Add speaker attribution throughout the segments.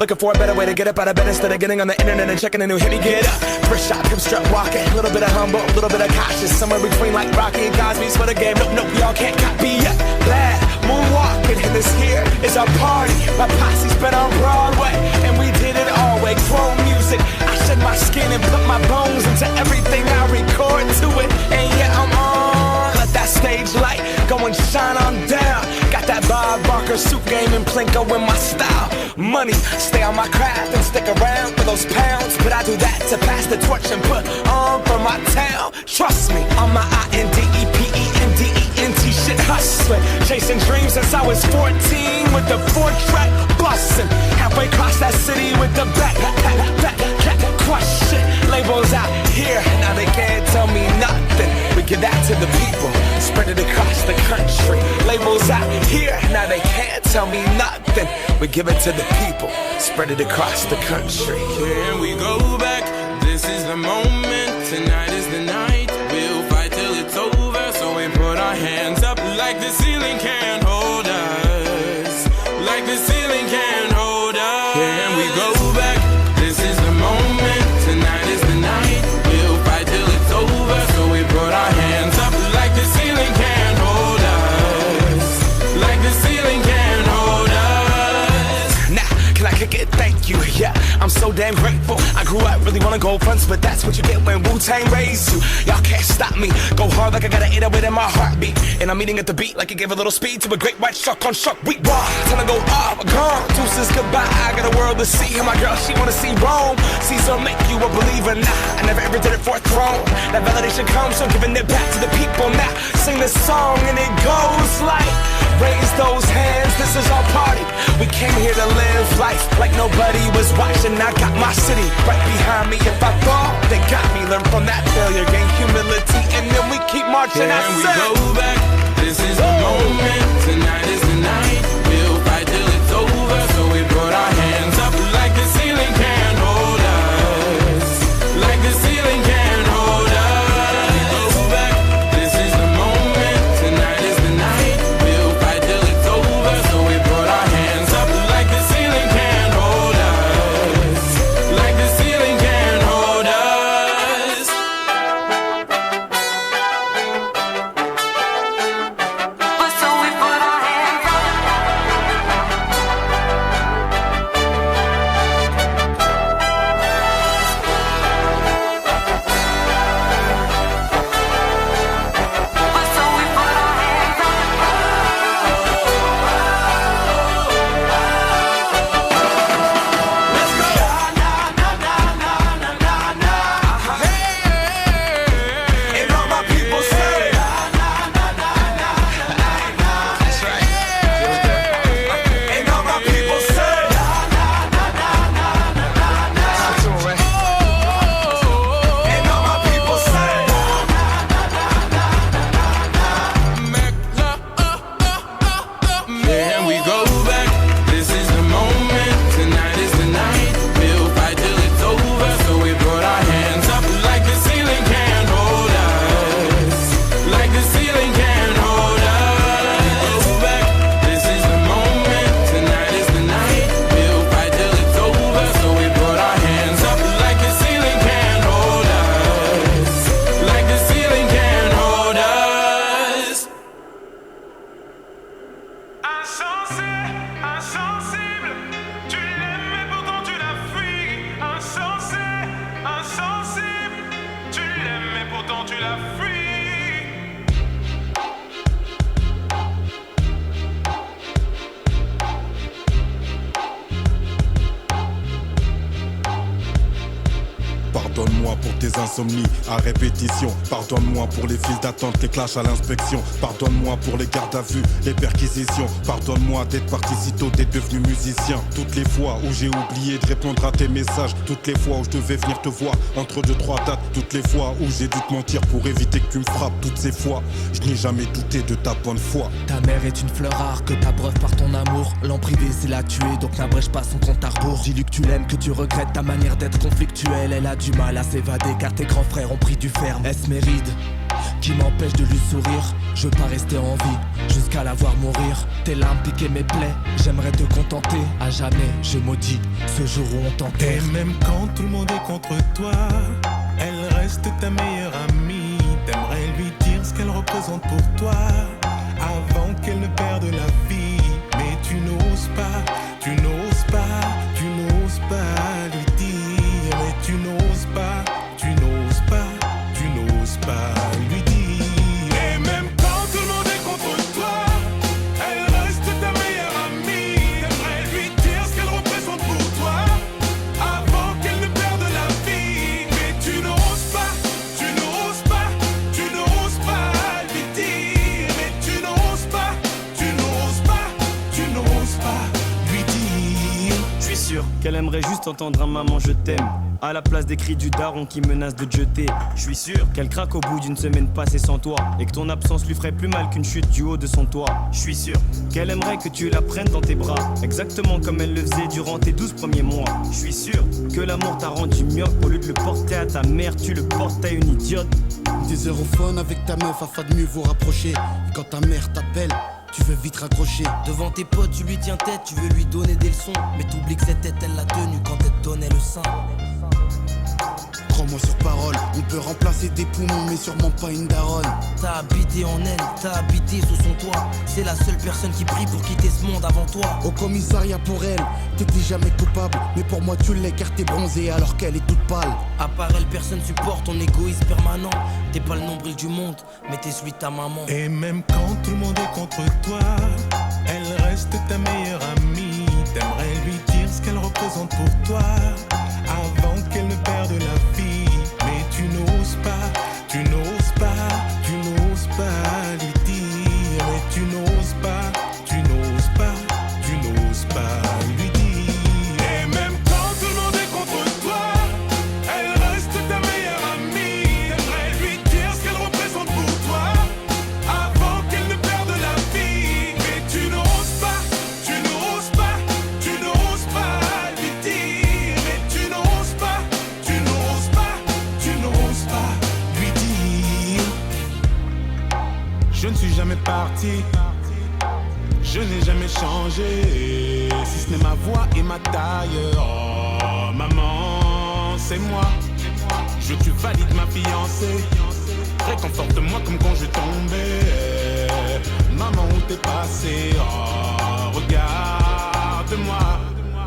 Speaker 1: looking for a better way to get up out of bed instead of getting on the internet and checking a new hit. Me get up, first shot, come strut walking. A little bit of humble, a little bit of cautious. Somewhere between like Rocky and Cosby's for the game. Nope, y'all can't copy yet. Glad moonwalking, and this here is our party. My posse's been on Broadway, and we did it all way. Chrome music, I shed my skin and put my bones into everything I record to it. And yeah, I'm on. Let that stage light go and shine on down. Got that Bob Barker suit game and Plinko in my style. Money, stay on my craft and stick around for those pounds. But I do that to pass the torch and put on for my town. Trust me, on my INDEPENDENT shit hustling. Chasing dreams since I was 14 with the 4-track bustin'. Halfway across that city with the back crush shit. Labels out here, now they can't tell me nothing. We give that to the people, spread it across the country. Labels out here, now they can't tell me nothing. We give it to the people, spread it across the country.
Speaker 2: Can we go back? This is the moment, tonight is the night. We'll fight till it's over, so we put our hands up like the ceiling can't hold us. Like the ceiling can't hold us. Can we go back? This is the moment, tonight is the night. We'll fight till it's over, so we put our hands up like the ceiling can't hold us. Like the ceiling can't hold us.
Speaker 1: Now, can I kick it? Thank you, yeah, I'm so damn grateful. I grew up really wanna go fronts, but that's what you get when Wu-Tang raised you. Y'all can't stop me, go hard like I got an 808 in my heartbeat. And I'm eating at the beat like it gave a little speed to a great white shark on shark week. Raw, time to go off, gone, deuces goodbye. I got a world to see, and my girl, she wanna see Rome. Caesar make you a believer, nah, I never ever did it for a throne. That validation comes from giving it back to the people. Now, sing this song and it goes like, raise those hands, this is our party. We came here to live life like nobody was watching. I got my city right behind me. If I fall, they got me. Learn from that failure, gain humility, and then we keep marching.
Speaker 2: Can we go back? This is the moment, tonight is the night. We'll fight till it's over, so we put our hands up like the ceiling can't hold us. Like the ceiling can't hold us. Go back. This is the moment, tonight is the night. We'll fight till it's over, so we put our hands up like the ceiling can't hold us. Like the ceiling can't hold us.
Speaker 3: So we put our hands up. So we put our hands up.
Speaker 1: Let's go. And all my people say, that's right. And all my people say, that's all right. And all my people say,
Speaker 2: Can we go back? This is the moment, tonight is the night. We'll fight till it's over, so we put our hands up like the ceiling can't hold us. Like the ceiling can't hold us. Go back. This is the moment, tonight is the night. We'll fight till it's over, so we put our hands up like the ceiling can't hold us. Like the ceiling can't hold us.
Speaker 4: Insensible, tu l'aimes et pourtant tu la fuis. Insensible, tu l'aimes et pourtant tu la fuis.
Speaker 5: Pardonne-moi pour tes insomnies à répétition. Pardonne-moi pour les files d'attente, les clashs à l'inspection. Pardonne-moi pour les gardes à vue, les perquisitions. Pardonne-moi d'être parti si tôt, d'être devenu musicien. Toutes les fois où j'ai oublié de répondre à tes messages. Toutes les fois où je devais venir te voir entre 2-3 dates. Toutes les fois où j'ai dû te mentir pour éviter que tu me frappes. Toutes ces fois, je n'ai jamais douté de ta bonne foi.
Speaker 6: Ta mère est une fleur rare que t'abreuves par ton amour. L'en privé c'est la tuer, donc n'abrège pas son compte à rebours. Dis-lui que tu l'aimes, que tu regrettes ta manière d'être conflictuelle. Elle a du mal à s'évader car tes grands frères ont pris du ferme. Esméride, qui m'empêche de lui sourire. Je veux pas rester en vie jusqu'à la voir mourir. Tes larmes piquaient mes plaies, j'aimerais te contenter. À jamais je maudis ce jour où on t'enterre.
Speaker 7: Et même quand tout le monde est contre toi, elle reste ta meilleure amie. T'aimerais lui dire ce qu'elle représente pour toi avant qu'elle ne perde la vie. Mais tu n'oses pas, tu n'oses pas, tu n'oses pas lui dire. Mais tu n'oses pas, tu n'oses pas, tu n'oses pas lui dire. Et même quand tout le monde est contre toi, elle reste ta meilleure amie. T'aimerais lui dire ce qu'elle représente pour toi avant qu'elle ne perde la vie. Mais tu n'oses pas, tu n'oses pas, tu n'oses pas lui dire. Mais tu n'oses pas, tu n'oses pas, tu n'oses pas lui dire.
Speaker 8: Je suis sûr qu'elle aimerait juste entendre un maman je t'aime à la place des cris du daron qui menace de te jeter. Je suis sûr qu'elle craque au bout d'une semaine passée sans toi et que ton absence lui ferait plus mal qu'une chute du haut de son toit. Je suis sûr qu'elle aimerait que tu la prennes dans tes bras, exactement comme elle le faisait durant tes 12 premiers mois. Je suis sûr que l'amour t'a rendu myope. Au lieu de le porter à ta mère, tu le portes à une idiote.
Speaker 9: Des europhones avec ta meuf afin de mieux vous rapprocher. Et quand ta mère t'appelle, tu veux vite raccrocher.
Speaker 6: Devant tes potes tu lui tiens tête, tu veux lui donner des leçons. Mais t'oublies que cette tête elle l'a tenue quand elle te donnait le sein.
Speaker 9: Crois-moi sur parole, on peut remplacer des poumons mais sûrement pas une daronne.
Speaker 6: T'as habité en elle, t'as habité sous son toit. C'est la seule personne qui prie pour quitter ce monde avant toi.
Speaker 9: Au commissariat pour elle, t'étais jamais coupable. Mais pour moi tu l'es car t'es bronzée alors qu'elle est toute pâle.
Speaker 6: À part elle, personne supporte ton égoïsme permanent. T'es pas le nombril du monde, mais t'es celui de ta maman.
Speaker 7: Et même quand tout le monde est contre toi, elle reste ta meilleure amie. T'aimerais lui dire ce qu'elle représente pour toi avant qu'elle ne perde la vie. Mais tu n'oses pas, tu n'oses pas, tu n'oses pas lui dire. Mais tu n'oses pas, tu n'oses pas, tu n'oses pas lui dire. Et même quand tout le monde est contre toi, elle reste ta meilleure amie. T'aimerais lui dire ce qu'elle représente pour toi avant qu'elle ne perde la vie. Mais tu n'oses pas, tu n'oses pas, tu n'oses pas lui dire. Mais tu n'oses pas, tu n'oses pas, tu n'oses pas lui dire. Je ne suis jamais parti, je n'ai jamais changé, si ce n'est ma voix et ma taille. Oh maman, c'est moi. Je tu valides ma fiancée. Réconforte-moi comme quand je tombais. Maman, où t'es passé? Oh, regarde-moi.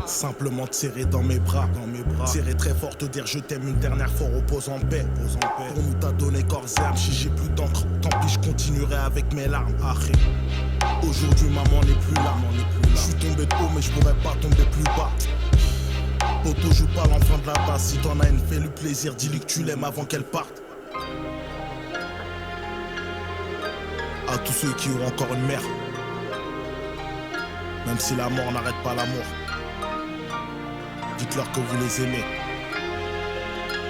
Speaker 7: Simplement te serrer dans mes bras, serrer très fort, te dire je t'aime une dernière fois, repose en paix. Pour nous t'as donné corps et âme, si j'ai plus d'encre, tant pis je continuerai avec mes larmes. Arrête. Aujourd'hui maman n'est plus là, je suis tombé de haut mais je pourrais pas tomber plus bas. Poto joue pas l'enfant de la base, si t'en as une fais le plaisir, dis-lui que tu l'aimes avant qu'elle parte. À tous ceux qui ont encore une mère, même si la mort n'arrête pas l'amour, dites-leur que vous les aimez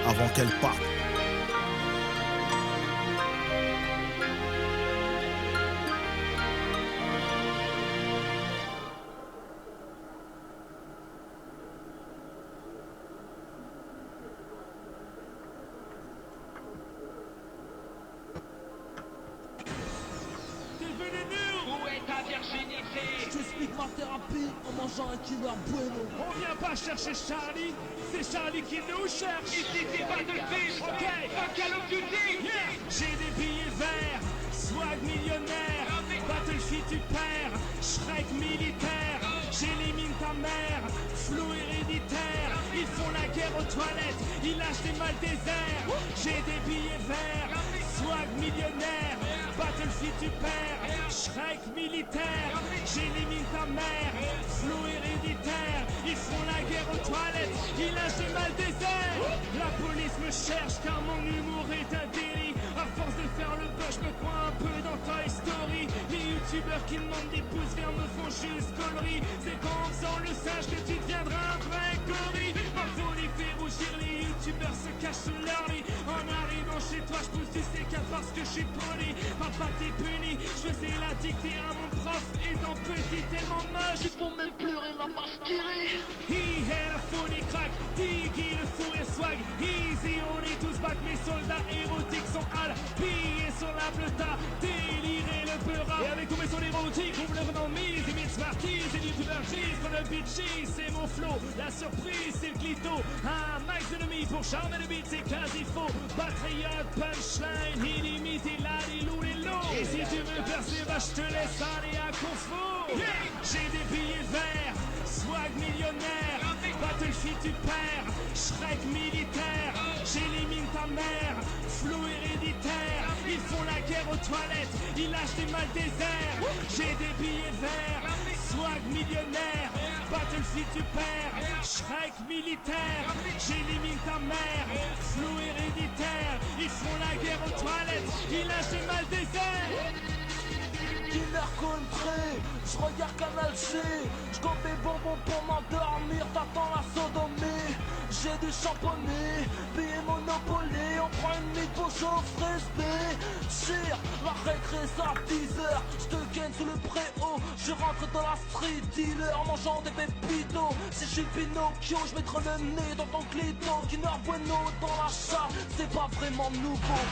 Speaker 7: avant qu'elles partent.
Speaker 10: On vient pas chercher Charlie, c'est Charlie qui nous cherche. Ici c'est Battlefield, ok, Call of Duty. Yeah. J'ai des billets verts, swag millionnaire, Battlefield tu perds, Shrek militaire. J'élimine ta mère, flou héréditaire. Ils font la guerre aux toilettes, ils lâchent des mal déserts. J'ai des billets verts, swag millionnaire, Battlefield tu perds, Shrek militaire. J'élimine ta mère, flou héréditaire. Ils font la guerre aux toilettes, ils lâchent des mal déserts. La police me cherche car mon humour est un délit. À force de faire le buzz, je me crois un peu dans Toy Story. Les youtubeurs qui demandent des pouces verts me font juste conneries. C'est quand en faisant le sage que tu deviendras un vrai gorille. Marteau les fait rougir, les youtubeurs se cachent sous leur lit. En arrivant chez toi, je pousse du C4 parce que je suis poli. Papa t'es puni, je faisais la dictée à mon prof. Étant petit, tellement moche, ils font même pleurer ma marche tirée. He had a funny crack, Diggy le fou et swag. Easy, on est tous back, mes soldats érotiques sont à la pillée sur la Instable ta déliré le peura. Et avec tous mes sons érotiques, ouvre le renom mise. Et mix parties, et youtubeur cheese. Pour le bitchy, c'est mon flow. La surprise, c'est le clito. Un max d'ennemis pour charmer le beat, c'est quasi faux. Patriote, punchline, illimité, la loup et l'eau. Et si tu veux percer, bah je te laisse aller à Confo. J'ai des billets verts, swag millionnaire. Battlefield tu perds, Shrek militaire. J'élimine ta mère, flou héréditaire. Ils font la guerre aux toilettes, ils lâchent des mal déserts. J'ai des billets verts, swag millionnaire. Battlefield tu perds, Shrek militaire. J'élimine ta mère, flou héréditaire. Ils font la guerre aux toilettes, ils lâchent des mal déserts.
Speaker 11: Killer country, je regarde Canal C. Je compte des bonbons pour m'endormir, t'attends la sodomie. J'ai du champonné, billets Monopoly. On prend une mythe pour chauffe frisbee. Tire, la récré c'est à 10h. Je te gagne sous le préau, je rentre dans la street dealer, mangeant des pépitos. Si je suis Pinocchio, je mettrai le nez dans ton clito. Kinder Bueno dans la chatte, c'est pas vraiment nouveau.